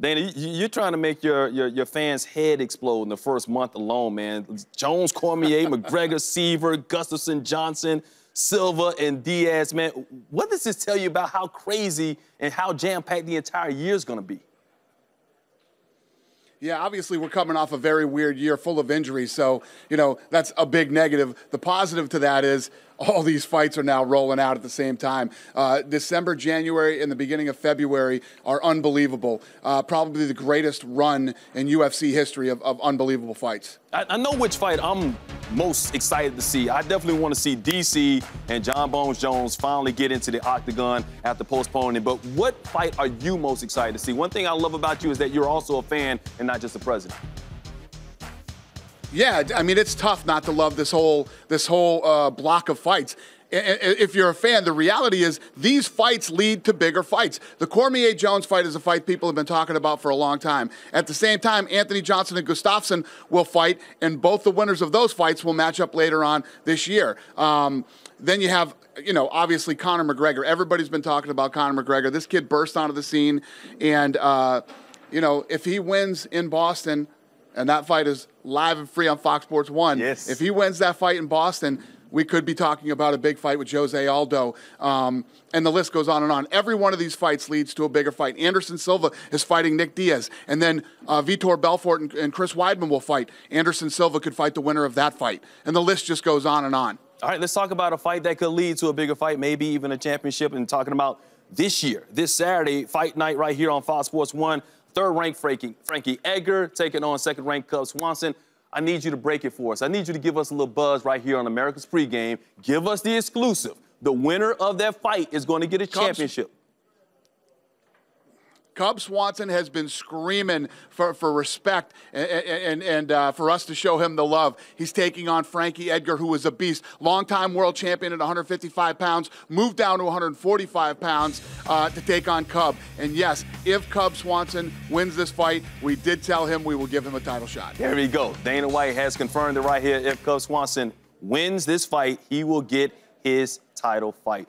Dana, you're trying to make your fans' head explode in the first month alone, man. Jones, Cormier, McGregor, Seaver, Gustafsson, Johnson, Silva, and Diaz, man. What does this tell you about how crazy and how jam-packed the entire year is going to be? Yeah, obviously we're coming off a very weird year full of injuries, so, you know, that's a big negative. The positive to that is all these fights are now rolling out at the same time. December, January, and the beginning of February are unbelievable. Probably the greatest run in UFC history of unbelievable fights. I know which fight I'm most excited to see. I definitely want to see DC and John Bones Jones finally get into the octagon after postponing. But what fight are you most excited to see? One thing I love about you is that you're also a fan and not just a president. Yeah, I mean, it's tough not to love this whole block of fights. If you're a fan, the reality is these fights lead to bigger fights. The Cormier-Jones fight is a fight people have been talking about for a long time. At the same time, Anthony Johnson and Gustafsson will fight, and both the winners of those fights will match up later on this year. Then you have, you know, obviously Conor McGregor. Everybody's been talking about Conor McGregor. This kid burst onto the scene, and, you know, if he wins in Boston, and that fight is live and free on Fox Sports 1. Yes. If he wins that fight in Boston, we could be talking about a big fight with Jose Aldo. And the list goes on and on. Every one of these fights leads to a bigger fight. Anderson Silva is fighting Nick Diaz. And then Vitor Belfort and Chris Weidman will fight. Anderson Silva could fight the winner of that fight. And the list just goes on and on. All right, let's talk about a fight that could lead to a bigger fight, maybe even a championship. And talking about this year, this Saturday, fight night right here on Fox Sports 1. Third-ranked Frankie Edgar taking on second-ranked Cub Swanson. I need you to break it for us. I need you to give us a little buzz right here on America's Pregame. Give us the exclusive. The winner of that fight is going to get a championship. Cub Swanson has been screaming for respect and for us to show him the love. He's taking on Frankie Edgar, who is a beast. Longtime world champion at 155 pounds, moved down to 145 pounds to take on Cub. And yes, if Cub Swanson wins this fight, we did tell him we will give him a title shot. There we go. Dana White has confirmed it right here. If Cub Swanson wins this fight, he will get his title fight.